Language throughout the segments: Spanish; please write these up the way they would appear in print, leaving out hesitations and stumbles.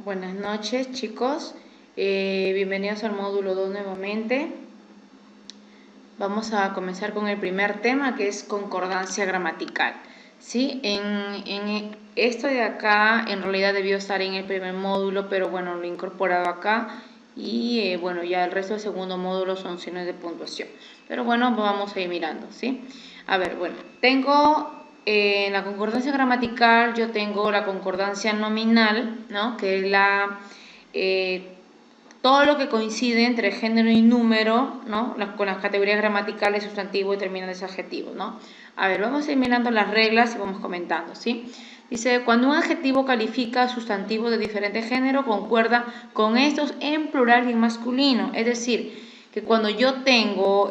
Buenas noches, chicos. Bienvenidos al módulo 2 nuevamente. Vamos a comenzar con el primer tema, que es concordancia gramatical. ¿Sí? En esto de acá, en realidad debió estar en el primer módulo, pero bueno, lo he incorporado acá. Y bueno, ya el resto del segundo módulo son signos de puntuación. Pero bueno, vamos a ir mirando, ¿sí? A ver, bueno, tengo en la concordancia gramatical, yo tengo la concordancia nominal, ¿no? Que es todo lo que coincide entre género y número, ¿no? Con las categorías gramaticales, sustantivo, determinantes, adjetivos, ¿no? A ver, vamos a ir mirando las reglas y vamos comentando, ¿sí? Dice, cuando un adjetivo califica sustantivo de diferente género, concuerda con estos en plural y en masculino. Es decir, que cuando yo tengo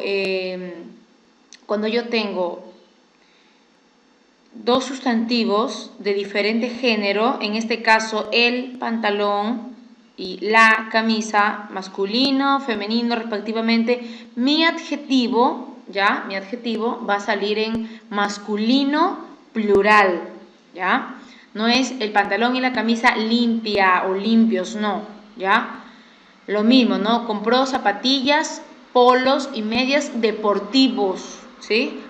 dos sustantivos de diferente género, en este caso el pantalón y la camisa, masculino, femenino respectivamente, mi adjetivo va a salir en masculino plural, ¿ya? No es el pantalón y la camisa limpia o limpios, no, ¿ya? Lo mismo, ¿no? Compró zapatillas, polos y medias deportivos, ¿sí?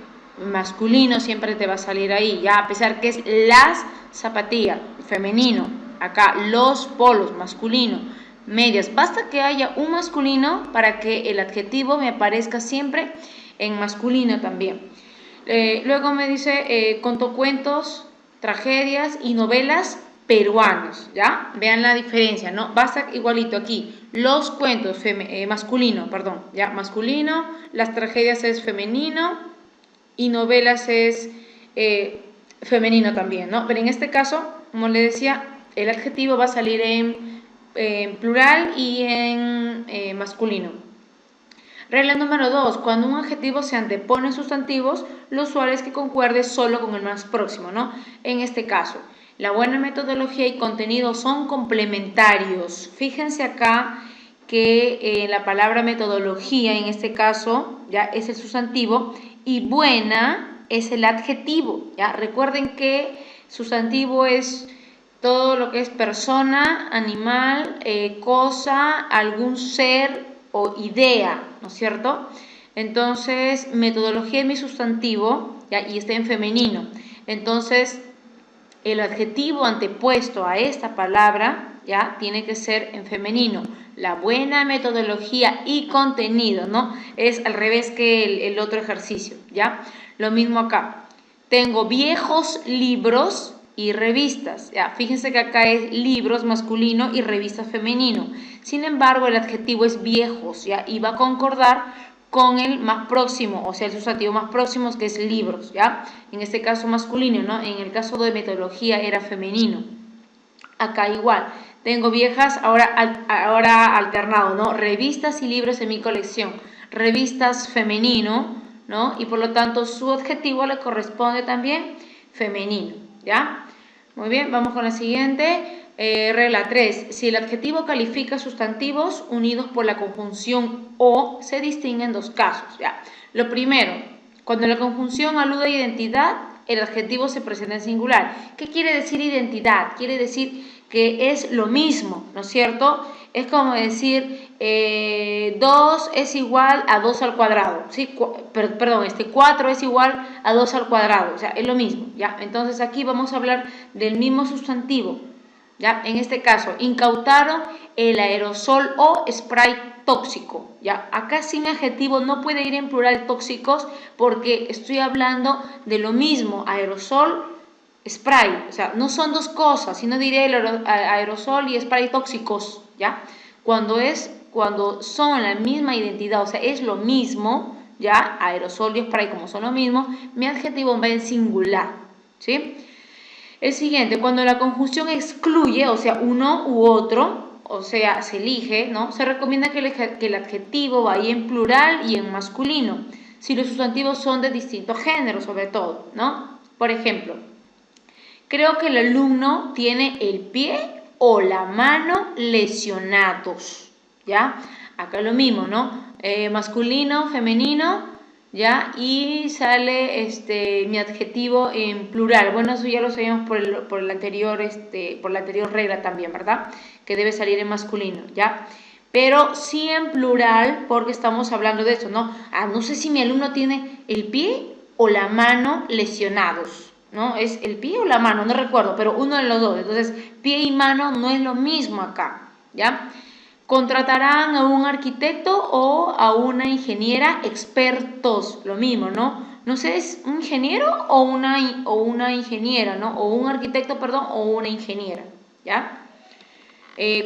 Masculino siempre te va a salir ahí, ya, a pesar que es las zapatillas, femenino. Acá los polos, masculino. Medias, basta que haya un masculino para que el adjetivo me aparezca siempre en masculino también. Luego me dice, contó cuentos, tragedias y novelas peruanos, ¿ya? Vean la diferencia, ¿no? Basta igualito aquí. Los cuentos, masculino, perdón, ¿ya? Masculino, las tragedias es femenino y novelas es femenino también, ¿no? Pero en este caso, como les decía, el adjetivo va a salir en plural y en masculino. Regla número 2. Cuando un adjetivo se antepone a sustantivos, lo usual es que concuerde solo con el más próximo, ¿no? En este caso, la buena metodología y contenido son complementarios. Fíjense acá que la palabra metodología, en este caso, ya es el sustantivo, y buena es el adjetivo, ¿ya? Recuerden que sustantivo es todo lo que es persona, animal, cosa, algún ser o idea, ¿no es cierto? Entonces, metodología es mi sustantivo, ¿ya? Y está en femenino. Entonces, el adjetivo antepuesto a esta palabra, ¿ya? Tiene que ser en femenino. La buena metodología y contenido, ¿no? Es al revés que el otro ejercicio, ¿ya? Lo mismo acá. Tengo viejos libros y revistas, ¿ya? Fíjense que acá es libros masculino y revistas femenino. Sin embargo, el adjetivo es viejos, ¿ya? Y va a concordar con el más próximo, o sea, el sustantivo más próximo, que es libros, ¿ya? En este caso masculino, ¿no? En el caso de metodología era femenino. Acá igual, tengo viejas, ahora alternado, ¿no? Revistas y libros en mi colección. Revistas femenino, ¿no? Y por lo tanto su adjetivo le corresponde también femenino, ¿ya? Muy bien, vamos con la siguiente. Regla 3. Si el adjetivo califica sustantivos unidos por la conjunción o, se distingue en dos casos, ¿ya? Lo primero, cuando la conjunción alude a identidad, el adjetivo se presenta en singular. ¿Qué quiere decir identidad? Quiere decir que es lo mismo, ¿no es cierto? Es como decir 2 es igual a 2 al cuadrado, ¿sí? Perdón, 4 es igual a 2 al cuadrado, o sea, es lo mismo, ¿ya? Entonces aquí vamos a hablar del mismo sustantivo, ¿ya? En este caso, incautaron el aerosol o spray tóxico, ¿ya? Acá sin adjetivo no puede ir en plural tóxicos porque estoy hablando de lo mismo, aerosol, spray, o sea, no son dos cosas, sino diré aerosol y spray tóxicos, ¿ya? Cuando son la misma identidad, o sea, es lo mismo, ¿ya? Aerosol y spray como son lo mismo, mi adjetivo va en singular, ¿sí? El siguiente, cuando la conjunción excluye, o sea, uno u otro, o sea, se elige, ¿no? Se recomienda que el adjetivo vaya en plural y en masculino, si los sustantivos son de distinto género, sobre todo, ¿no? Por ejemplo, creo que el alumno tiene el pie o la mano lesionados, ¿ya? Acá lo mismo, ¿no? Masculino, femenino, ¿ya? Y sale mi adjetivo en plural. Bueno, eso ya lo sabíamos por la anterior regla también, ¿verdad? Que debe salir en masculino, ¿ya? Pero sí en plural porque estamos hablando de eso, ¿no? No sé si mi alumno tiene el pie o la mano lesionados, ¿no? Es el pie o la mano, no recuerdo, pero uno de los dos. Entonces, pie y mano no es lo mismo acá, ¿ya? Contratarán a un arquitecto o a una ingeniera expertos, lo mismo, ¿no? No sé, ¿es un ingeniero o una ingeniera, ¿no? O un arquitecto, perdón, o una ingeniera, ¿ya?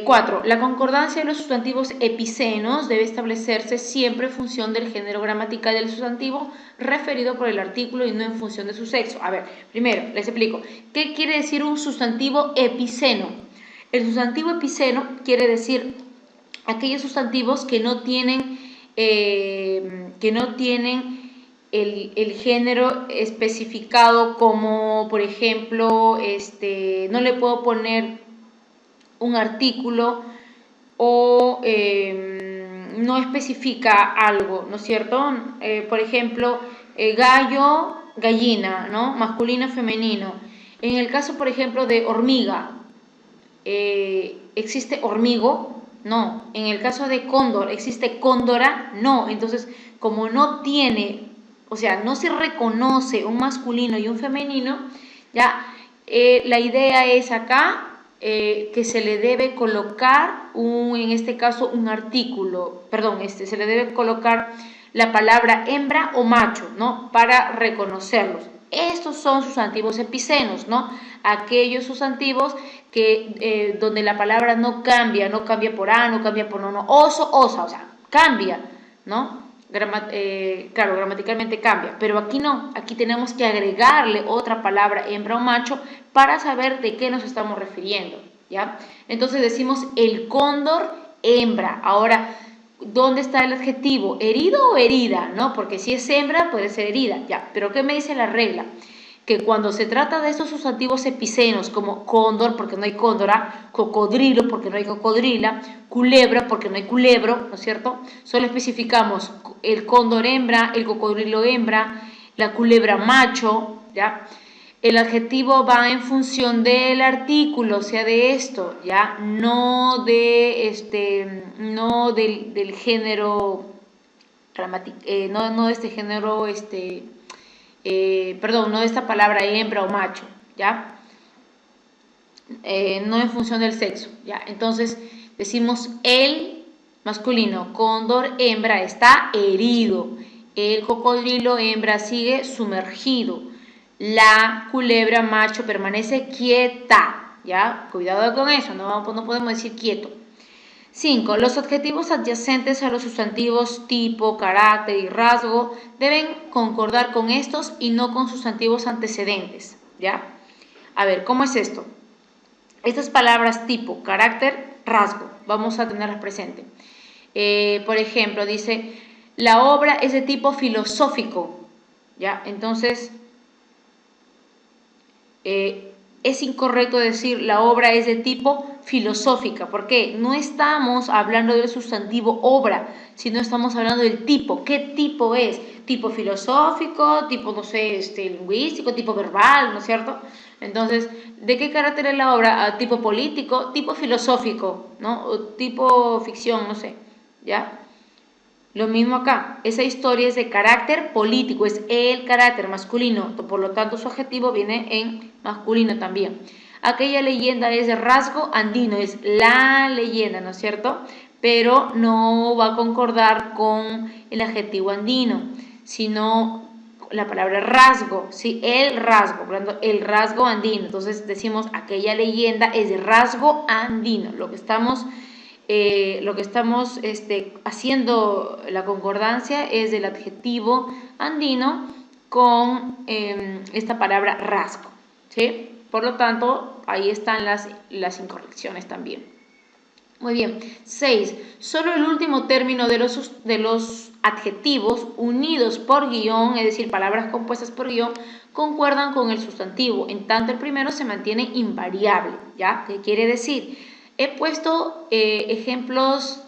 4. La concordancia de los sustantivos epicenos debe establecerse siempre en función del género gramatical del sustantivo referido por el artículo y no en función de su sexo. A ver, primero les explico. ¿Qué quiere decir un sustantivo epiceno? El sustantivo epiceno quiere decir aquellos sustantivos que no tienen el género especificado, como por ejemplo, no le puedo poner un artículo o no especifica algo, ¿no es cierto? Por ejemplo, gallo, gallina, ¿no? Masculino, femenino. En el caso, por ejemplo, de hormiga, ¿existe hormigo? No. En el caso de cóndor, ¿existe cóndora? No. Entonces, como no tiene, o sea, no se reconoce un masculino y un femenino, ya la idea es acá que se le debe colocar en este caso un artículo, perdón, se le debe colocar la palabra hembra o macho, ¿no? Para reconocerlos. Estos son sustantivos epicenos, ¿no? Aquellos sustantivos que donde la palabra no cambia por a, no cambia por no, oso, osa, o sea, cambia, ¿no? Claro, gramaticalmente cambia, pero aquí no, aquí tenemos que agregarle otra palabra, hembra o macho, para saber de qué nos estamos refiriendo, ¿ya? Entonces decimos el cóndor hembra. Ahora, ¿dónde está el adjetivo? ¿Herido o herida? ¿No? Porque si es hembra puede ser herida, ya. Pero ¿qué me dice la regla? Que cuando se trata de estos sustantivos epicenos como cóndor, porque no hay cóndora, cocodrilo, porque no hay cocodrila, culebra, porque no hay culebro, ¿no es cierto? Solo especificamos el cóndor hembra, el cocodrilo hembra, la culebra macho, ¿ya? El adjetivo va en función del artículo, o sea, de esto, ¿ya? No del género no de este género, perdón, no de esta palabra hembra o macho, ¿ya? No en función del sexo, ¿ya? Entonces decimos el masculino, cóndor hembra está herido, el cocodrilo hembra sigue sumergido, la culebra macho permanece quieta, ¿ya? Cuidado con eso, no podemos decir quieto. 5. Los adjetivos adyacentes a los sustantivos tipo, carácter y rasgo deben concordar con estos y no con sustantivos antecedentes, ¿ya? A ver, ¿cómo es esto? Estas palabras tipo, carácter, rasgo, vamos a tenerlas presentes. Por ejemplo, dice, la obra es de tipo filosófico, ¿ya? Entonces, es incorrecto decir la obra es de tipo filosófica. ¿Por qué? No estamos hablando del sustantivo obra, sino estamos hablando del tipo. ¿Qué tipo es? Tipo filosófico, tipo, no sé, lingüístico, tipo verbal, ¿no es cierto? Entonces, ¿de qué carácter es la obra? Tipo político, tipo filosófico, ¿no? O tipo ficción, no sé, ¿ya? Lo mismo acá, esa historia es de carácter político, es el carácter masculino, por lo tanto su adjetivo viene en masculino también. Aquella leyenda es de rasgo andino, es la leyenda, ¿no es cierto? Pero no va a concordar con el adjetivo andino, sino la palabra rasgo, ¿sí? El rasgo, por lo tanto, el rasgo andino. Entonces decimos, aquella leyenda es de rasgo andino, lo que estamos haciendo la concordancia es del adjetivo andino con esta palabra rasgo, ¿sí? Por lo tanto, ahí están las incorrecciones también. Muy bien. 6. Solo el último término de los adjetivos unidos por guión, es decir, palabras compuestas por guión, concuerdan con el sustantivo. En tanto, el primero se mantiene invariable, ¿ya? ¿Qué quiere decir? He puesto ejemplos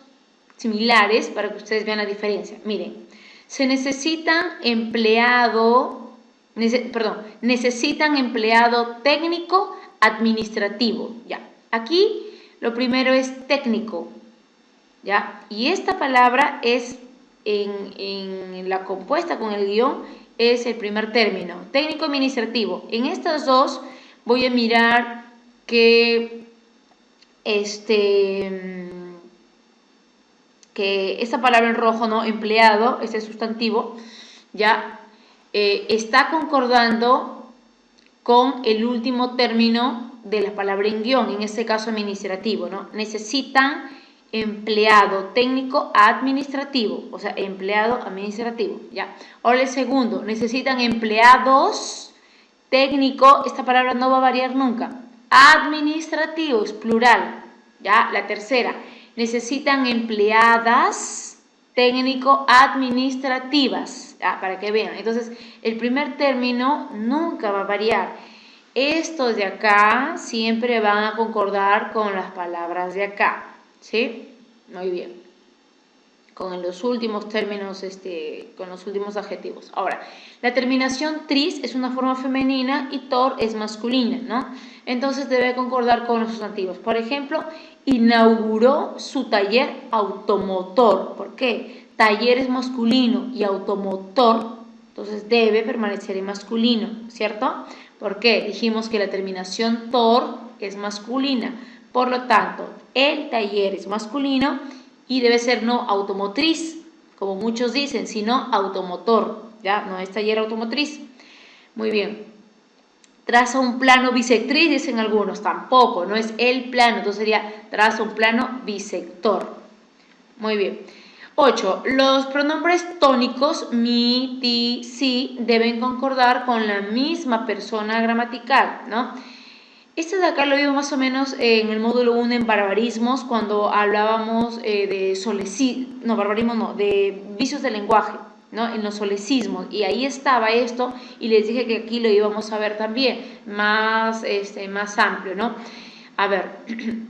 similares para que ustedes vean la diferencia. Miren, Se necesitan necesitan empleado técnico administrativo, ya. Aquí lo primero es técnico, ya. Y esta palabra es en la compuesta con el guión, es el primer término, técnico administrativo. En estas dos voy a mirar que esta palabra en rojo, ¿no? Empleado, este sustantivo, ya está concordando con el último término de la palabra en guión, en este caso administrativo, ¿no? Necesitan empleado técnico administrativo, o sea, empleado administrativo, ¿ya? Ahora el segundo, necesitan empleados técnico, esta palabra no va a variar nunca, administrativos, plural, ¿ya? La tercera, necesitan empleadas técnico-administrativas, para que vean. Entonces, el primer término nunca va a variar. Estos de acá siempre van a concordar con las palabras de acá, ¿sí? Muy bien. Con los últimos términos, con los últimos adjetivos. Ahora, la terminación tris es una forma femenina y tor es masculina, ¿no? Entonces debe concordar con los sustantivos. Por ejemplo, inauguró su taller automotor. ¿Por qué? Taller es masculino y automotor, entonces debe permanecer en masculino, ¿cierto? ¿Por qué? Dijimos que la terminación tor es masculina. Por lo tanto, el taller es masculino y debe ser no automotriz, como muchos dicen, sino automotor, ¿ya? No es taller automotriz. Muy bien. Traza un plano bisectriz, dicen algunos, tampoco, no es el plano, entonces sería traza un plano bisector. Muy bien. 8. Los pronombres tónicos mi, ti, si deben concordar con la misma persona gramatical, ¿no? Este de acá lo vimos más o menos en el módulo 1 en barbarismos, cuando hablábamos de vicios del lenguaje, ¿no? En los solecismos, y ahí estaba esto, y les dije que aquí lo íbamos a ver también, más amplio, ¿no? A ver,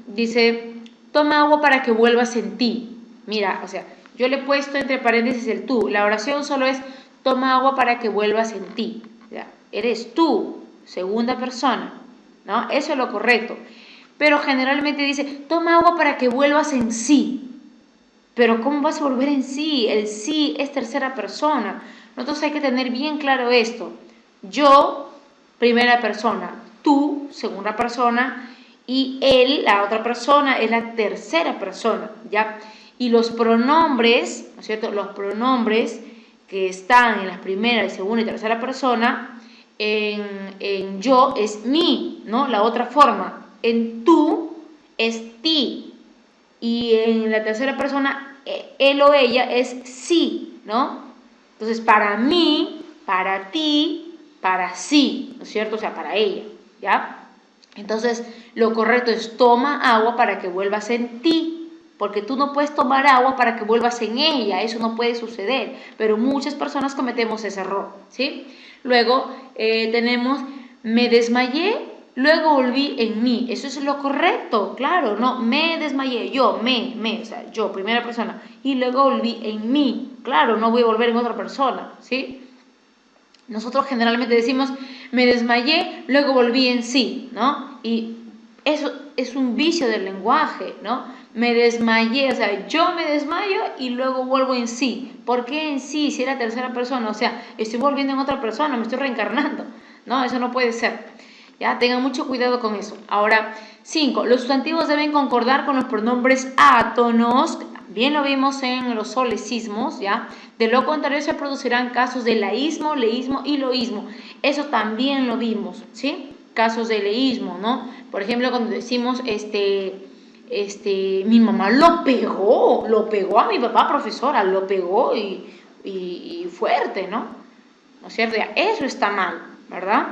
dice, toma agua para que vuelvas en ti. Mira, o sea, yo le he puesto entre paréntesis el tú, la oración solo es, toma agua para que vuelvas en ti, ¿ya? Eres tú, segunda persona, ¿no? Eso es lo correcto. Pero generalmente dice, toma agua para que vuelvas en sí. Pero ¿cómo vas a volver en sí? El sí es tercera persona. Nosotros hay que tener bien claro esto. Yo, primera persona. Tú, segunda persona. Y él, la otra persona, es la tercera persona, ¿ya? Y los pronombres, ¿no es cierto? Los pronombres que están en la primera, segunda y tercera persona, en yo es mi, ¿no? La otra forma. En tú es ti. Y en la tercera persona, él o ella es sí, ¿no? Entonces, para mí, para ti, para sí, ¿no es cierto? O sea, para ella, ¿ya? Entonces, lo correcto es toma agua para que vuelvas en ti, porque tú no puedes tomar agua para que vuelvas en ella, eso no puede suceder, pero muchas personas cometemos ese error, ¿sí? Luego tenemos, me desmayé, luego volví en mí. Eso es lo correcto, claro, no, me desmayé, yo, o sea, yo, primera persona, y luego volví en mí, claro, no voy a volver en otra persona, ¿sí? Nosotros generalmente decimos, me desmayé, luego volví en sí, ¿no? Y eso es un vicio del lenguaje, ¿no? Me desmayé, o sea, yo me desmayo y luego vuelvo en sí. ¿Por qué en sí? Si era tercera persona, o sea, estoy volviendo en otra persona, me estoy reencarnando, ¿no? Eso no puede ser. ¿Ya? Tengan mucho cuidado con eso. Ahora, 5. Los sustantivos deben concordar con los pronombres átonos. Bien lo vimos en los solecismos, ¿ya? De lo contrario se producirán casos de laísmo, leísmo y loísmo. Eso también lo vimos, ¿sí? Casos de leísmo, ¿no? Por ejemplo, cuando decimos, mi mamá lo pegó a mi papá, profesora, lo pegó y fuerte, ¿no? ¿No es cierto? Ya, eso está mal, ¿verdad?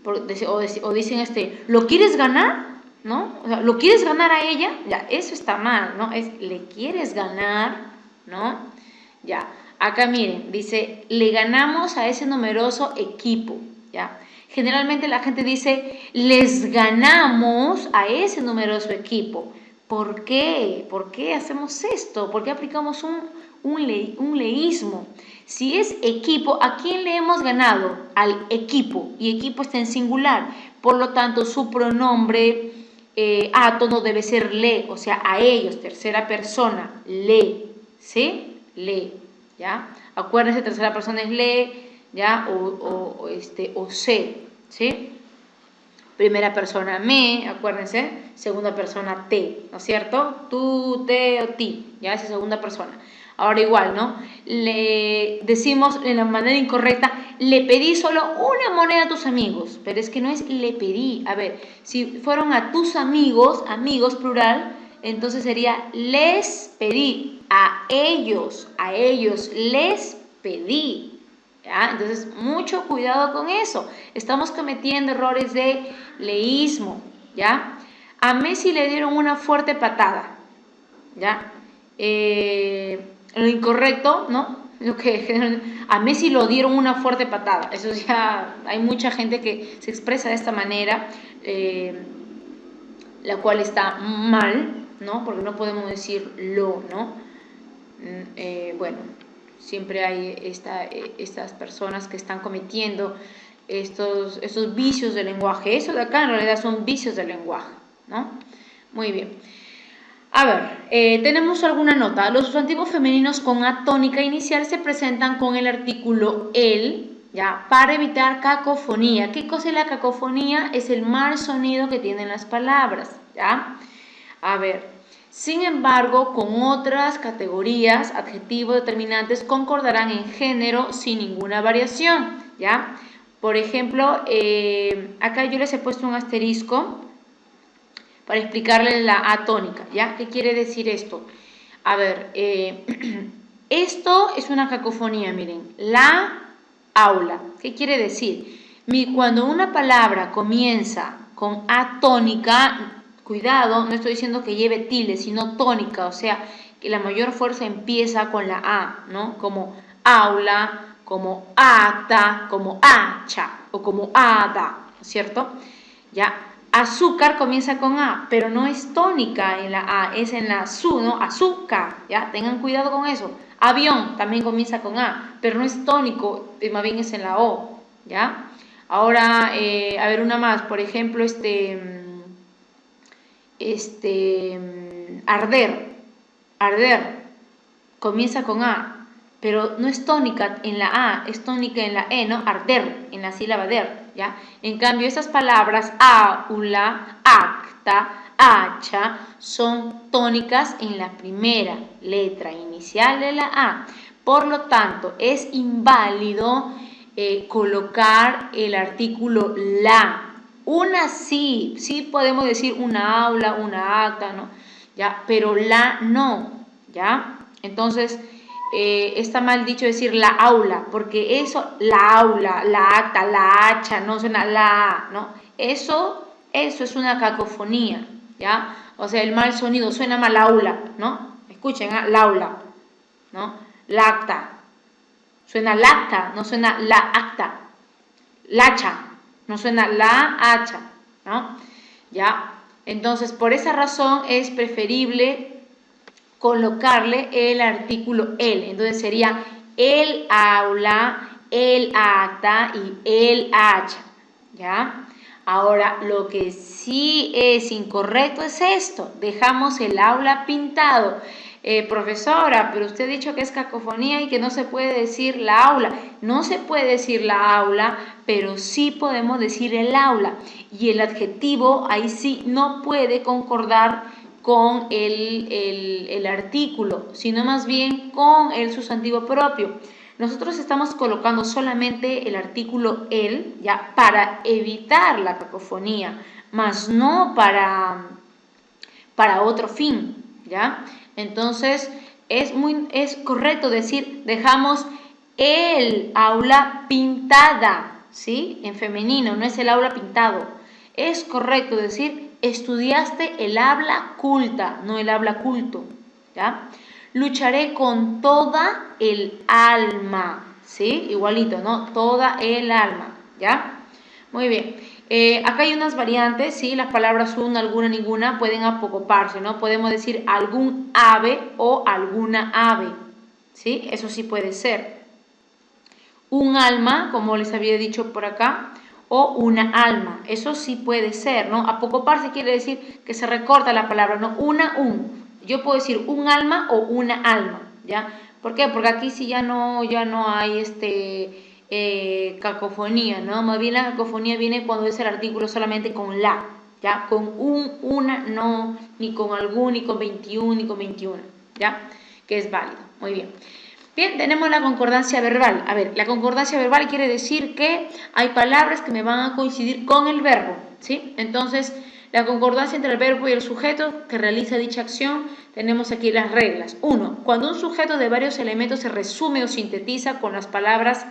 O dicen, ¿lo quieres ganar? ¿No? O sea, ¿lo quieres ganar a ella? Ya, eso está mal, ¿no? ¿le quieres ganar? ¿No? Ya, acá miren, dice, le ganamos a ese numeroso equipo, ¿ya? Generalmente la gente dice, les ganamos a ese numeroso equipo. ¿Por qué? ¿Por qué hacemos esto? ¿Por qué aplicamos un leísmo. Si es equipo, ¿a quién le hemos ganado? Al equipo, y equipo está en singular. Por lo tanto, su pronombre átono debe ser le, o sea, a ellos, tercera persona, le, ¿sí? Le, ¿ya? Acuérdense, tercera persona es le, ¿ya? O se, ¿sí? Primera persona me, acuérdense, segunda persona te, ¿no es cierto? Tú, te o ti, ya esa es segunda persona. Ahora igual, ¿no? Le decimos en la manera incorrecta, le pedí solo una moneda a tus amigos, pero es que no es le pedí. A ver, si fueron a tus amigos, amigos plural, entonces sería les pedí, a ellos les pedí. ¿Ya? Entonces, mucho cuidado con eso. Estamos cometiendo errores de leísmo, ¿ya? A Messi le dieron una fuerte patada, ¿ya? Lo incorrecto, ¿no? A Messi lo dieron una fuerte patada. Eso ya, hay mucha gente que se expresa de esta manera, la cual está mal, ¿no? Porque no podemos decir lo, ¿no? Bueno, siempre hay estas personas que están cometiendo estos vicios del lenguaje. Eso de acá en realidad son vicios del lenguaje, ¿no? Muy bien. A ver, tenemos alguna nota. Los sustantivos femeninos con A tónica inicial se presentan con el artículo el, ¿ya? Para evitar cacofonía. ¿Qué cosa es la cacofonía? Es el mal sonido que tienen las palabras, ¿ya? A ver, sin embargo, con otras categorías, adjetivos determinantes concordarán en género sin ninguna variación, ¿ya? Por ejemplo, acá yo les he puesto un asterisco para explicarles la atónica, ¿ya? ¿Qué quiere decir esto? A ver, esto es una cacofonía, miren, la aula. ¿Qué quiere decir? Cuando una palabra comienza con atónica, cuidado, no estoy diciendo que lleve tilde, sino tónica, o sea, que la mayor fuerza empieza con la A, ¿no? Como aula, como acta, como hacha o como hada, ¿no es cierto? Ya, azúcar comienza con A, pero no es tónica en la A, es en la su, ¿no? Azúcar, ¿ya? Tengan cuidado con eso. Avión también comienza con A, pero no es tónico, más bien es en la O, ¿ya? Ahora, a ver, una más, por ejemplo, arder, comienza con A, pero no es tónica en la A, es tónica en la E, ¿no? Arder, en la sílaba der, ¿ya? En cambio, esas palabras aula, acta, hacha, son tónicas en la primera letra inicial de la A. Por lo tanto, es inválido colocar el artículo la. Una sí podemos decir una aula, una acta, ¿no? ¿Ya? Pero la no, ¿ya? Entonces, está mal dicho decir la aula, porque eso, la aula, la acta, la hacha, no suena la, ¿no? Eso es una cacofonía, ¿ya? O sea, el mal sonido, suena mal aula, ¿no? Escuchen, la aula, ¿no? Lacta, suena lacta, no suena la acta, lacha, no suena la hacha, ¿no? ¿Ya? Entonces, por esa razón es preferible colocarle el artículo el. Entonces sería el aula, el acta y el hacha, ¿ya? Ahora, lo que sí es incorrecto es esto. Dejamos el aula pintado. Profesora, pero usted ha dicho que es cacofonía y que no se puede decir la aula. No se puede decir la aula, pero sí podemos decir el aula. Y el adjetivo ahí sí no puede concordar con el artículo, sino más bien con el sustantivo propio. Nosotros estamos colocando solamente el artículo el, ya, para evitar la cacofonía, más no para otro fin, ¿ya? Entonces, es correcto decir, dejamos el aula pintada, ¿sí? En femenino, no es el aula pintado. Es correcto decir, estudiaste el habla culta, no el habla culto, ¿ya? Lucharé con toda el alma, ¿sí? Igualito, ¿no? Toda el alma, ¿ya? Muy bien. Acá hay unas variantes, ¿sí? Las palabras una, alguna, ninguna pueden apocoparse, ¿no? Podemos decir algún ave o alguna ave, ¿sí? Eso sí puede ser. Un alma, como les había dicho por acá, o una alma, eso sí puede ser, ¿no? Apocoparse quiere decir que se recorta la palabra, ¿no? Yo puedo decir un alma o una alma, ¿ya? ¿Por qué? Porque aquí sí ya no hay cacofonía, ¿no? Más bien la cacofonía viene cuando es el artículo solamente con la, ¿ya? Con una, no, ni con algún, ni con 21, ni con 21, ¿ya? Que es válido. Muy bien. Bien, tenemos la concordancia verbal. A ver, la concordancia verbal quiere decir que hay palabras que me van a coincidir con el verbo, ¿sí? Entonces, la concordancia entre el verbo y el sujeto que realiza dicha acción, tenemos aquí las reglas. 1. Cuando un sujeto de varios elementos se resume o sintetiza con las palabras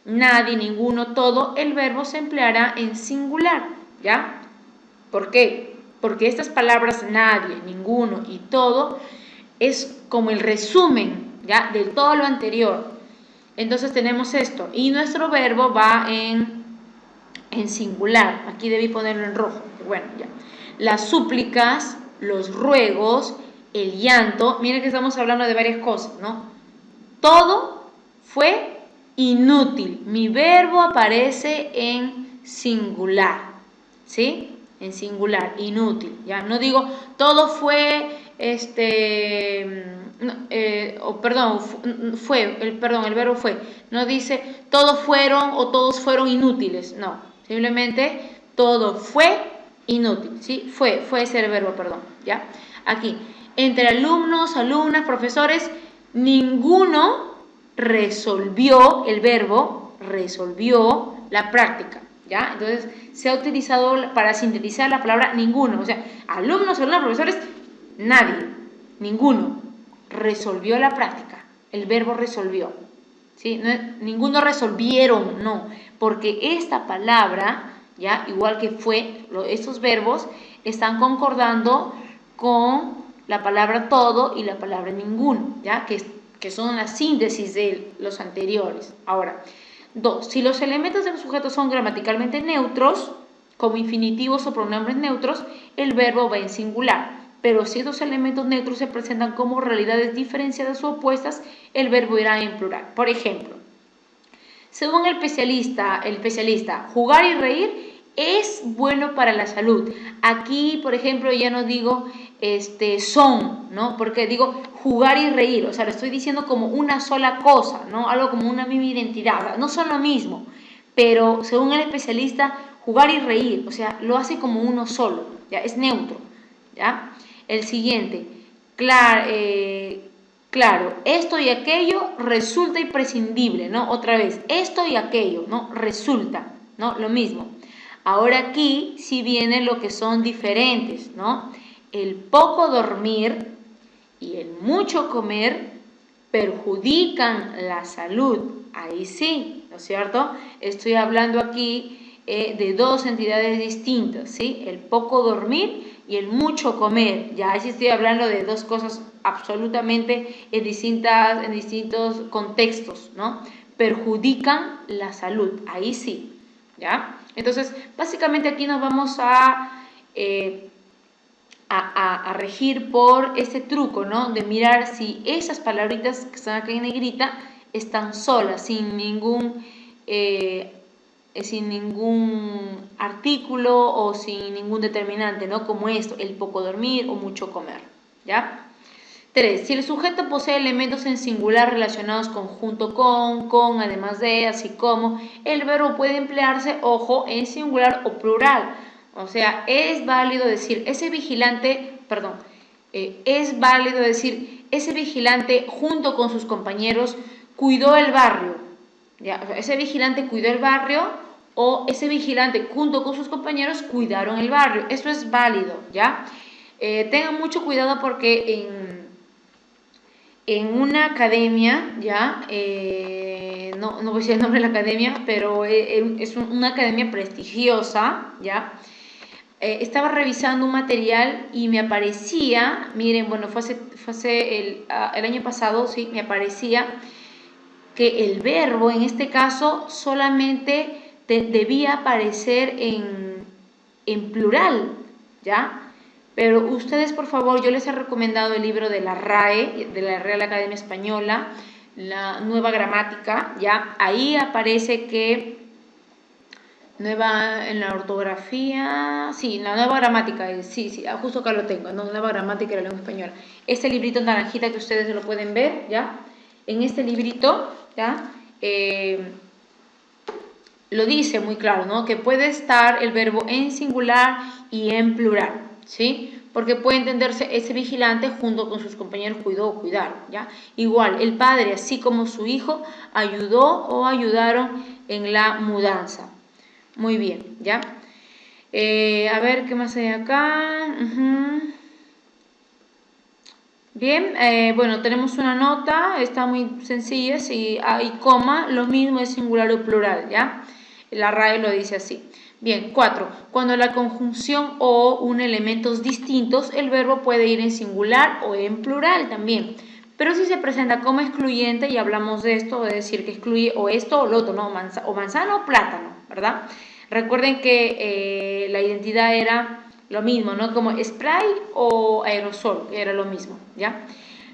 nadie, ninguno, todo, el verbo se empleará en singular, ¿ya? ¿Por qué? Porque estas palabras nadie, ninguno y todo es como el resumen, ¿ya? De todo lo anterior. Entonces tenemos esto. Y nuestro verbo va en singular. Aquí debí ponerlo en rojo. Bueno, ya. Las súplicas, los ruegos, el llanto. Miren que estamos hablando de varias cosas, ¿no? Todo fue inútil. Mi verbo aparece en singular, ¿sí? En singular, inútil. Ya no digo todo fue el verbo fue, no dice todos fueron o todos fueron inútiles, no, simplemente todo fue inútil, ¿sí? Fue ese el verbo, perdón, ¿ya? Aquí, entre alumnos, alumnas, profesores, ninguno resolvió, el verbo resolvió la práctica, ¿ya? Entonces, se ha utilizado para sintetizar la palabra ninguno, o sea, alumnos, alumnas, profesores, nadie, ninguno resolvió la práctica, el verbo resolvió, ¿sí? No, ninguno resolvieron, no, porque esta palabra, ¿ya? Igual que estos verbos están concordando con la palabra todo y la palabra ninguno, ¿ya? Que son la síntesis de los anteriores. Ahora, 2. Si los elementos del sujeto son gramaticalmente neutros, como infinitivos o pronombres neutros, el verbo va en singular. Pero si estos elementos neutros se presentan como realidades diferenciadas o opuestas, el verbo irá en plural. Por ejemplo, según el especialista, jugar y reír es bueno para la salud. Aquí, por ejemplo, ya no digo son, ¿no? Porque digo jugar y reír, o sea, lo estoy diciendo como una sola cosa, ¿no? Algo como una misma identidad, o sea, no son lo mismo, pero según el especialista, jugar y reír, o sea, lo hace como uno solo, ¿ya? Es neutro, ¿ya? El siguiente, claro, esto y aquello resulta imprescindible, ¿no? Otra vez, esto y aquello, ¿no? Resulta, ¿no? Lo mismo. Ahora aquí sí viene lo que son diferentes, ¿no? El poco dormir y el mucho comer perjudican la salud. Ahí sí, ¿no es cierto? Estoy hablando aquí de dos entidades distintas, ¿sí? El poco dormir y el mucho comer. Ya ahí sí estoy hablando de dos cosas absolutamente en distintos contextos, ¿no? Perjudican la salud. Ahí sí, ¿ya? Entonces, básicamente aquí nos vamos a regir por este truco, ¿no? De mirar si esas palabritas que están acá en negrita están solas, sin ningún artículo o sin ningún determinante, ¿no? Como esto, el poco dormir o mucho comer, ¿ya? 3. Si el sujeto posee elementos en singular relacionados con, junto con, además de, así como, el verbo puede emplearse, ojo, en singular o plural. O sea, es válido decir, ese vigilante junto con sus compañeros cuidó el barrio. ¿Ya? O sea, ese vigilante cuidó el barrio o ese vigilante junto con sus compañeros cuidaron el barrio. Eso es válido, ¿ya? Tengan mucho cuidado porque en una academia, ¿ya? No voy a decir el nombre de la academia, pero es una academia prestigiosa, ¿ya? Estaba revisando un material y me aparecía, miren, bueno, fue el año pasado, sí, me aparecía que el verbo, en este caso, solamente debía aparecer en plural, ¿ya? Pero ustedes, por favor, yo les he recomendado el libro de la RAE, de la Real Academia Española, la nueva gramática, ¿ya? Ahí aparece que en la ortografía, sí, la nueva gramática, sí, justo acá lo tengo, ¿no? Nueva gramática de la lengua española. Este librito naranjita que ustedes lo pueden ver, ¿ya? En este librito, ¿ya? Lo dice muy claro, ¿no? Que puede estar el verbo en singular y en plural, ¿sí? Porque puede entenderse ese vigilante junto con sus compañeros cuidó o cuidaron, ¿ya? Igual, el padre, así como su hijo, ayudó o ayudaron en la mudanza. Muy bien, ¿ya? A ver, ¿qué más hay acá? Bien, bueno, tenemos una nota, está muy sencilla, si hay coma, lo mismo es singular o plural, ¿ya? La RAE lo dice así. Bien, 4. Cuando la conjunción o une elementos distintos, el verbo puede ir en singular o en plural también. Pero si se presenta como excluyente, y hablamos de esto, de decir que excluye o esto o lo otro, ¿no? O manzana o plátano, ¿verdad? Recuerden que la identidad era lo mismo, ¿no? Como spray o aerosol, que era lo mismo, ¿ya?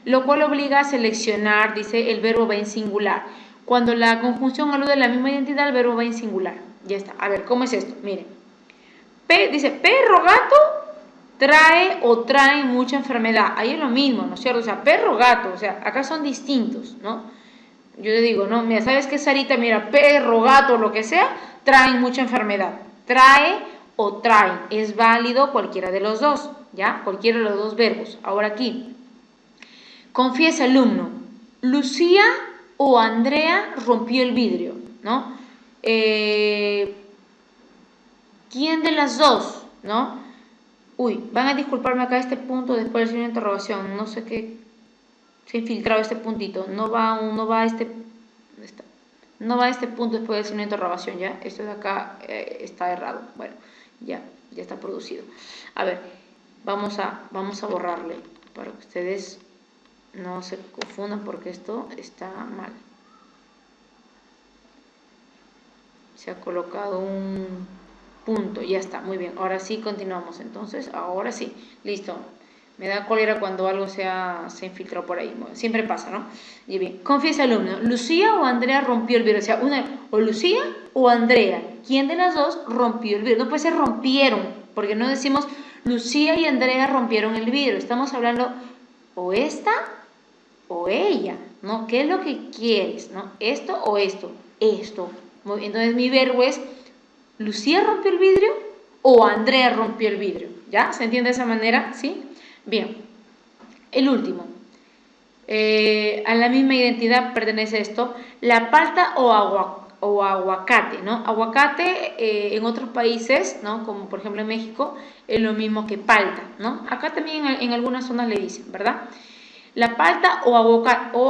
Lo cual obliga a seleccionar, dice, el verbo va en singular. Cuando la conjunción alude a la misma identidad, el verbo va en singular. Ya está. A ver, ¿cómo es esto? Miren. Dice, perro, gato, trae o traen mucha enfermedad. Ahí es lo mismo, ¿no es cierto? O sea, perro, gato, o sea, acá son distintos, ¿no? Yo le digo, no, mira, ¿sabes qué, Sarita? Mira, perro, gato, lo que sea, traen mucha enfermedad. Trae o traen. Es válido cualquiera de los dos, ¿ya? Cualquiera de los dos verbos. Ahora aquí. Confiesa alumno. Lucía o Andrea rompió el vidrio, ¿no? ¿Quién de las dos, no? Uy, van a disculparme acá este punto después del signo de interrogación. No sé qué se ha infiltrado este puntito. No va a este punto después del signo de interrogación, ¿ya? Esto de acá está errado. Bueno, ya está producido. A ver, vamos a borrarle para que ustedes no se confundan porque esto está mal. Se ha colocado un punto, ya está, muy bien. Ahora sí continuamos, entonces, ahora sí, listo. Me da cólera cuando algo se infiltró por ahí. Bueno, siempre pasa, ¿no? Y bien, confiesa alumno, ¿Lucía o Andrea rompió el vidrio? O sea, o Lucía o Andrea. ¿Quién de las dos rompió el vidrio? No puede ser rompieron, porque no decimos Lucía y Andrea rompieron el vidrio. Estamos hablando o esta o ella, ¿no? ¿Qué es lo que quieres, no? ¿Esto o esto? Esto. Entonces mi verbo es ¿Lucía rompió el vidrio o Andrea rompió el vidrio? ¿Ya? ¿Se entiende de esa manera? ¿Sí? Bien. El último. A la misma identidad pertenece esto. La palta o aguacate, ¿no? Aguacate en otros países, ¿no? Como por ejemplo en México, es lo mismo que palta, ¿no? Acá también en algunas zonas le dicen, ¿verdad? La palta o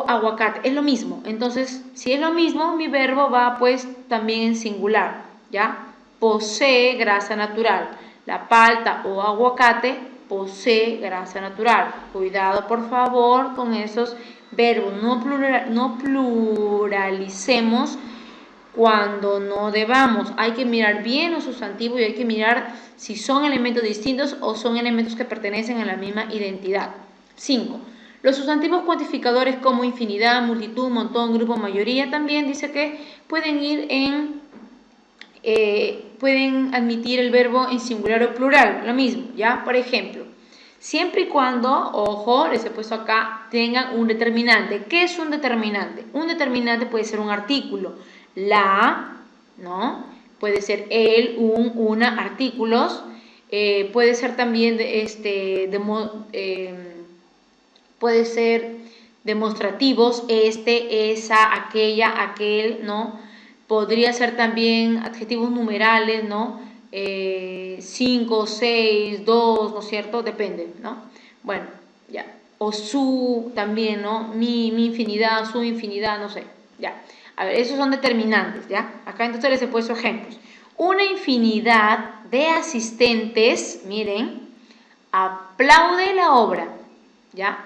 aguacate es lo mismo. Entonces, si es lo mismo, mi verbo va pues también en singular, ¿ya? Posee grasa natural. La palta o aguacate posee grasa natural. Cuidado, por favor, con esos verbos. No pluralicemos cuando no debamos. Hay que mirar bien los sustantivos y hay que mirar si son elementos distintos o son elementos que pertenecen a la misma identidad. 5. Los sustantivos cuantificadores como infinidad, multitud, montón, grupo, mayoría también dice que pueden pueden admitir el verbo en singular o plural, lo mismo, ¿ya? Por ejemplo, siempre y cuando, ojo, les he puesto acá, tengan un determinante. ¿Qué es un determinante? Un determinante puede ser un artículo, la, ¿no? Puede ser el, un, una, artículos, puede ser también puede ser demostrativos, esa, aquella, aquel, ¿no? Podría ser también adjetivos numerales, ¿no? 5, 6, 2, ¿no es cierto? Depende, ¿no? Bueno, ya. O su también, ¿no? Mi infinidad, su infinidad, no sé, ya. A ver, esos son determinantes, ¿ya? Acá entonces les he puesto ejemplos. Una infinidad de asistentes, miren, aplaude la obra, ¿ya?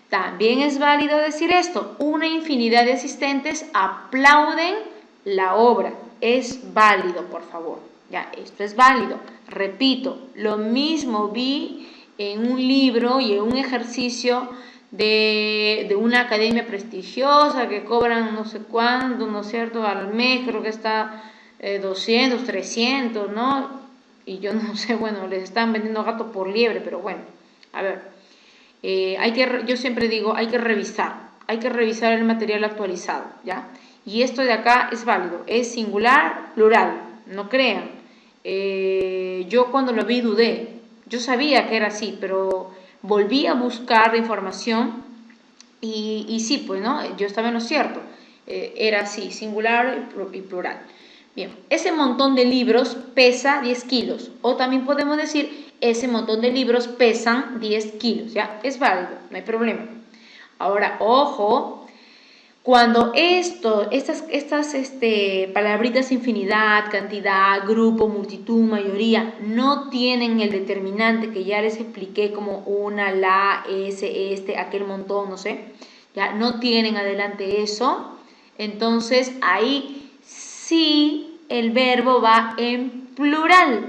También es válido decir esto, una infinidad de asistentes aplauden la obra. Es válido, por favor, ya, esto es válido. Repito, lo mismo vi en un libro y en un ejercicio de una academia prestigiosa que cobran no sé cuánto, ¿no es cierto?, al mes, creo que está 200, 300, ¿no? Y yo no sé, bueno, les están vendiendo gato por liebre, pero bueno, a ver, yo siempre digo, hay que revisar el material actualizado, ¿ya? Y esto de acá es válido, es singular, plural, no crean. Yo cuando lo vi dudé, yo sabía que era así, pero volví a buscar información y sí, pues, ¿no? Yo estaba en lo cierto, era así, singular y plural. Bien, ese montón de libros pesa 10 kilos, o también podemos decir, ese montón de libros pesan 10 kilos, ¿ya? Es válido, no hay problema. Ahora, ojo, cuando estas palabritas infinidad, cantidad, grupo, multitud, mayoría, no tienen el determinante que ya les expliqué como una, la, ese, aquel montón, no sé, ya no tienen adelante eso, entonces ahí sí el verbo va en plural,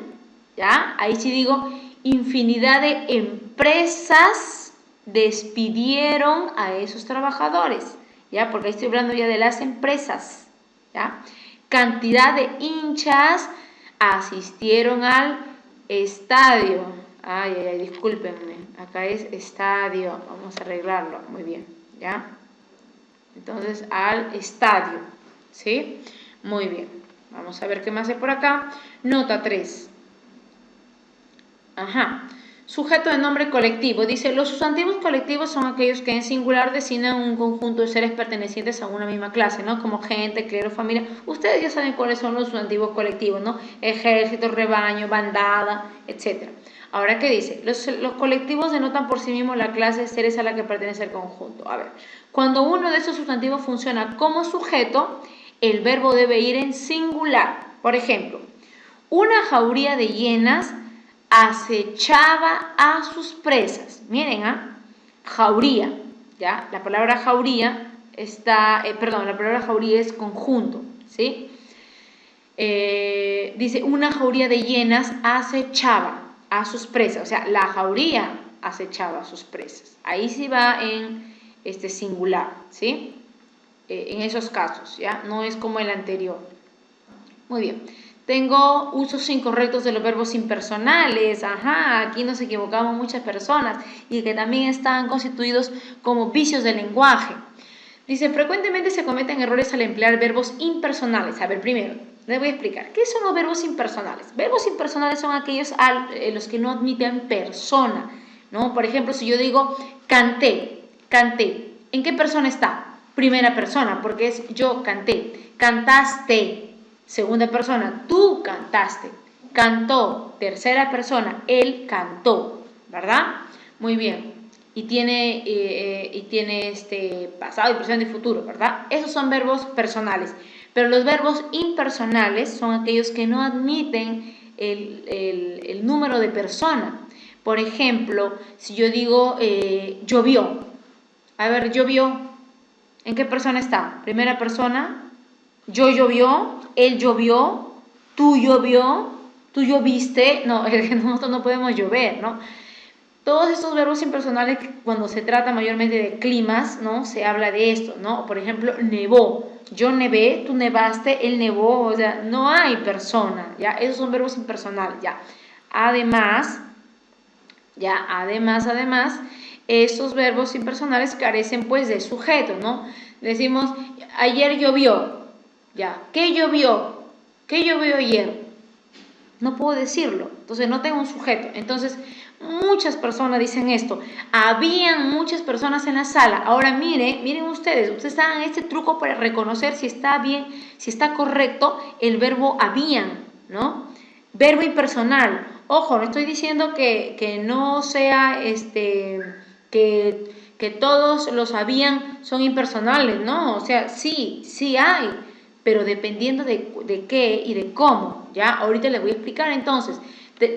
¿ya? Ahí sí digo, infinidad de empresas despidieron a esos trabajadores, ¿ya? Porque ahí estoy hablando ya de las empresas, ¿ya? Cantidad de hinchas asistieron al estadio. Ay, discúlpenme, acá es estadio, vamos a arreglarlo, muy bien, ¿ya? Entonces, al estadio, ¿sí? Muy bien, vamos a ver qué más hay por acá. Nota 3. Ajá. Sujeto de nombre colectivo. Dice, los sustantivos colectivos son aquellos que en singular designan un conjunto de seres pertenecientes a una misma clase, ¿no? Como gente, clero, familia. Ustedes ya saben cuáles son los sustantivos colectivos, ¿no? Ejército, rebaño, bandada, etc. Ahora, ¿qué dice? Los colectivos denotan por sí mismos la clase de seres a la que pertenece el conjunto. A ver, cuando uno de esos sustantivos funciona como sujeto, el verbo debe ir en singular. Por ejemplo, una jauría de hienas acechaba a sus presas. Miren, jauría, ¿ya? La palabra jauría la palabra jauría es conjunto, ¿sí? Dice, una jauría de hienas acechaba a sus presas, o sea, la jauría acechaba a sus presas. Ahí sí va en singular, ¿sí? En esos casos, ¿ya? No es como el anterior. Muy bien. Tengo usos incorrectos de los verbos impersonales. Ajá, aquí nos equivocamos muchas personas y que también están constituidos como vicios del lenguaje. Dice, frecuentemente se cometen errores al emplear verbos impersonales. A ver, primero, les voy a explicar. ¿Qué son los verbos impersonales? Verbos impersonales son aquellos los que no admiten persona, ¿no? Por ejemplo, si yo digo canté, ¿en qué persona está? Primera persona, porque es yo canté. Cantaste, segunda persona, tú cantaste. Cantó, tercera persona, él cantó, ¿verdad? Muy bien. Y tiene pasado y presente y futuro, ¿verdad? Esos son verbos personales. Pero los verbos impersonales son aquellos que no admiten el número de persona. Por ejemplo, si yo digo llovió. A ver, llovió. ¿En qué persona está? Primera persona. Yo llovió, él llovió, tú lloviste. No, nosotros no podemos llover, ¿no? Todos estos verbos impersonales, cuando se trata mayormente de climas, ¿no? Se habla de esto, ¿no? Por ejemplo, nevó. Yo nevé, tú nevaste, él nevó. O sea, no hay persona, ¿ya? Esos son verbos impersonales, ¿ya? Además, esos verbos impersonales carecen, pues, de sujeto, ¿no? Decimos, ayer llovió, ¿ya? ¿Qué llovió? ¿Qué llovió ayer? No puedo decirlo, entonces no tengo un sujeto. Entonces, muchas personas dicen esto. Habían muchas personas en la sala. Ahora miren ustedes hagan este truco para reconocer si está bien, si está correcto el verbo habían, ¿no? Verbo impersonal. Ojo, no estoy diciendo que no sea que todos los habían son impersonales, ¿no? O sea, sí hay, pero dependiendo de qué y de cómo, ¿ya? Ahorita les voy a explicar. Entonces,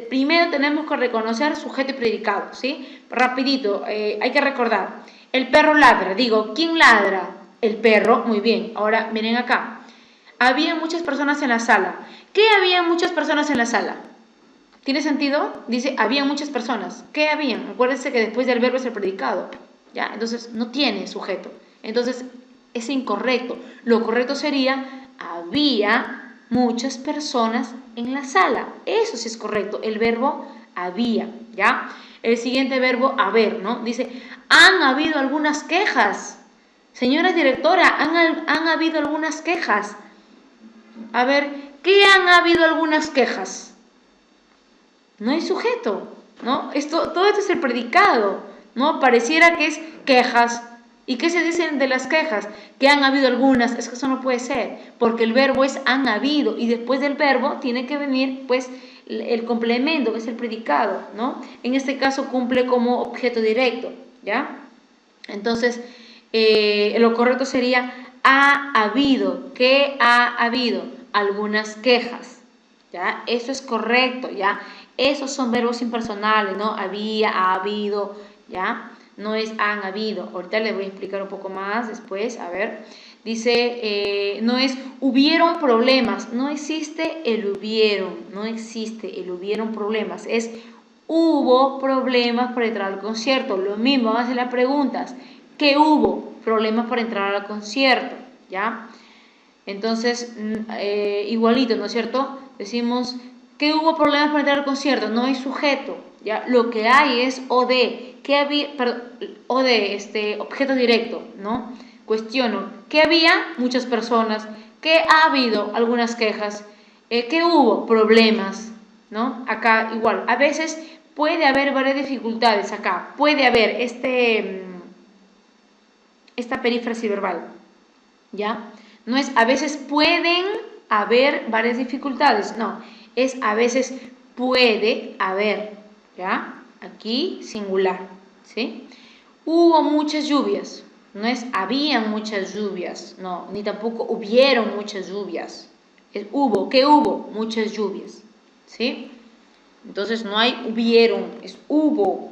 primero tenemos que reconocer sujeto y predicado, ¿sí? Rapidito, hay que recordar. El perro ladra. Digo, ¿quién ladra? El perro. Muy bien. Ahora, miren acá. Había muchas personas en la sala. ¿Qué había muchas personas en la sala? ¿Tiene sentido? Dice, había muchas personas. ¿Qué habían? Acuérdense que después del verbo es el predicado. ¿ya? Entonces no tiene sujeto. Entonces es incorrecto. Lo correcto sería, había muchas personas en la sala. Eso sí es correcto, el verbo había, ¿ya? El siguiente verbo, haber, ¿no? Dice, han habido algunas quejas. Señora directora, han habido algunas quejas. A ver, ¿qué han habido algunas quejas? No hay sujeto, ¿no? Todo esto es el predicado, ¿no? Pareciera que es quejas. ¿Y qué se dicen de las quejas? Que han habido algunas. Es que eso no puede ser, porque el verbo es han habido, y después del verbo tiene que venir, pues, el complemento, que es el predicado, ¿no? En este caso cumple como objeto directo, ¿ya? Entonces, lo correcto sería, ha habido. ¿Qué ha habido? Algunas quejas, ¿ya? Eso es correcto, ¿ya? Esos son verbos impersonales, ¿no? Había, ha habido, ¿ya? No es han habido. Ahorita les voy a explicar un poco más después, a ver. Dice, no es hubieron problemas, no existe el hubieron, no existe el hubieron problemas, es hubo problemas para entrar al concierto. Lo mismo, vamos a hacer las preguntas. ¿Qué hubo? Problemas para entrar al concierto, ¿ya? Entonces, igualito, ¿no es cierto? Decimos, ¿qué hubo problemas para entrar al concierto? No hay sujeto, ¿ya? Lo que hay es OD, ¿qué había? Perdón, OD, objeto directo, ¿no? Cuestiono, ¿qué había? Muchas personas. ¿Qué ha habido? Algunas quejas. ¿Qué hubo? Problemas, ¿no? Acá igual, a veces puede haber varias dificultades acá, puede haber esta perífrasis verbal, ¿ya? No es a veces pueden haber varias dificultades, no, es a veces puede haber, ¿ya? Aquí singular, ¿sí? Hubo muchas lluvias, no es habían muchas lluvias, no, ni tampoco hubieron muchas lluvias, es hubo, ¿qué hubo? Muchas lluvias, ¿sí? Entonces no hay hubieron, es hubo,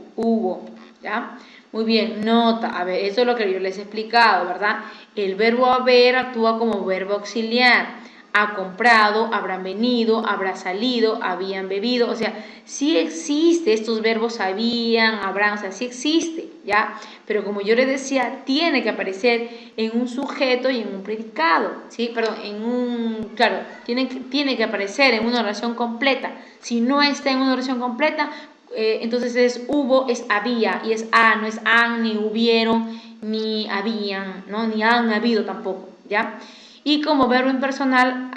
¿ya? Muy bien, nota, a ver, eso es lo que yo les he explicado, ¿verdad? El verbo haber actúa como verbo auxiliar. Ha comprado, habrán venido, habrá salido, habían bebido, o sea, sí existe estos verbos habían, habrán, o sea, sí existe, ¿ya? Pero como yo les decía, tiene que aparecer en un sujeto y en un predicado, ¿sí? Perdón, claro, tiene que aparecer en una oración completa. Si no está en una oración completa, entonces es hubo, es había, y es no es han, ni hubieron, ni habían, ¿no? Ni han habido tampoco, ¿ya? Y como verbo impersonal,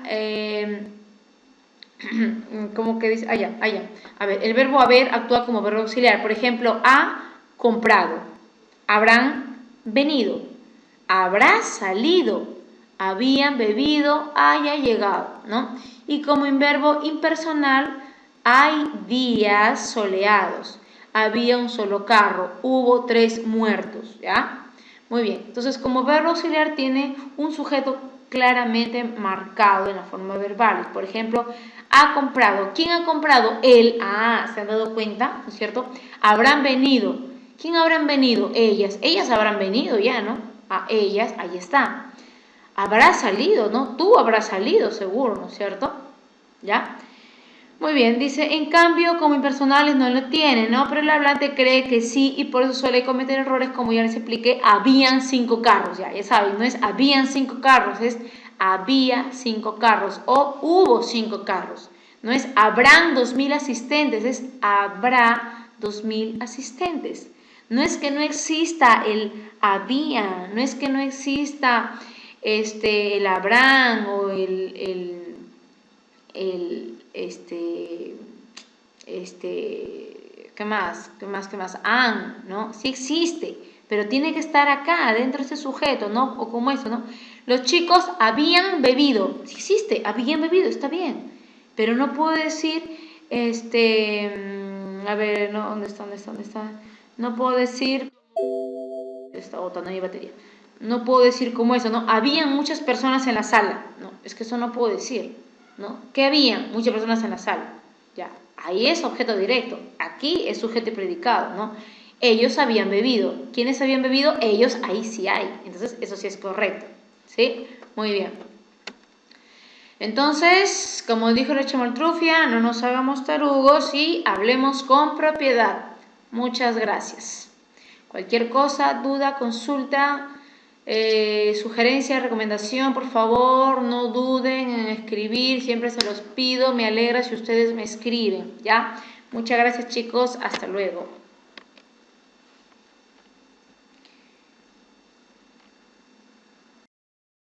como que dice, allá. A ver, el verbo haber actúa como verbo auxiliar. Por ejemplo, ha comprado, habrán venido, habrá salido, habían bebido, haya llegado, ¿no? Y como en verbo impersonal, hay días soleados, había un solo carro, hubo 3 muertos, ¿ya? Muy bien, entonces como verbo auxiliar tiene un sujeto claramente marcado en la forma verbal. Por ejemplo, ha comprado. ¿Quién ha comprado? Él. ¿Se han dado cuenta? ¿No es cierto? Habrán venido. ¿Quién habrán venido? Ellas. Ellas habrán venido ya, ¿no? A ellas, ahí está. Habrá salido, ¿no? Tú habrás salido seguro, ¿no es cierto? ¿Ya? Muy bien, dice, en cambio, como impersonales no lo tienen, ¿no? Pero el hablante cree que sí y por eso suele cometer errores, como ya les expliqué, habían 5 carros, ya saben, no es habían 5 carros, es había 5 carros o hubo 5 carros. No es habrán 2000 asistentes, es habrá 2000 asistentes. No es que no exista el había, no es que no exista el habrán o ¿qué más? Han, ¿no? Sí existe, pero tiene que estar acá, dentro de este sujeto, ¿no? O como eso, ¿no? Los chicos habían bebido, sí existe, habían bebido, está bien, pero no puedo decir, a ver, no, ¿dónde está? No puedo decir, esta otra, no hay batería. No puedo decir como eso, ¿no? Habían muchas personas en la sala, no, es que eso no puedo decir, ¿no? ¿Qué habían? Muchas personas en la sala, ya. Ahí es objeto directo, aquí es sujeto y predicado, ¿no? Ellos habían bebido. ¿Quiénes habían bebido? Ellos, ahí sí hay. Entonces, eso sí es correcto, ¿sí? Muy bien. Entonces, como dijo la Chamaltrufia, no nos hagamos tarugos y hablemos con propiedad. Muchas gracias. Cualquier cosa, duda, consulta, sugerencia, recomendación, por favor, no duden en escribir, siempre se los pido, me alegra si ustedes me escriben, ¿ya? Muchas gracias chicos, hasta luego.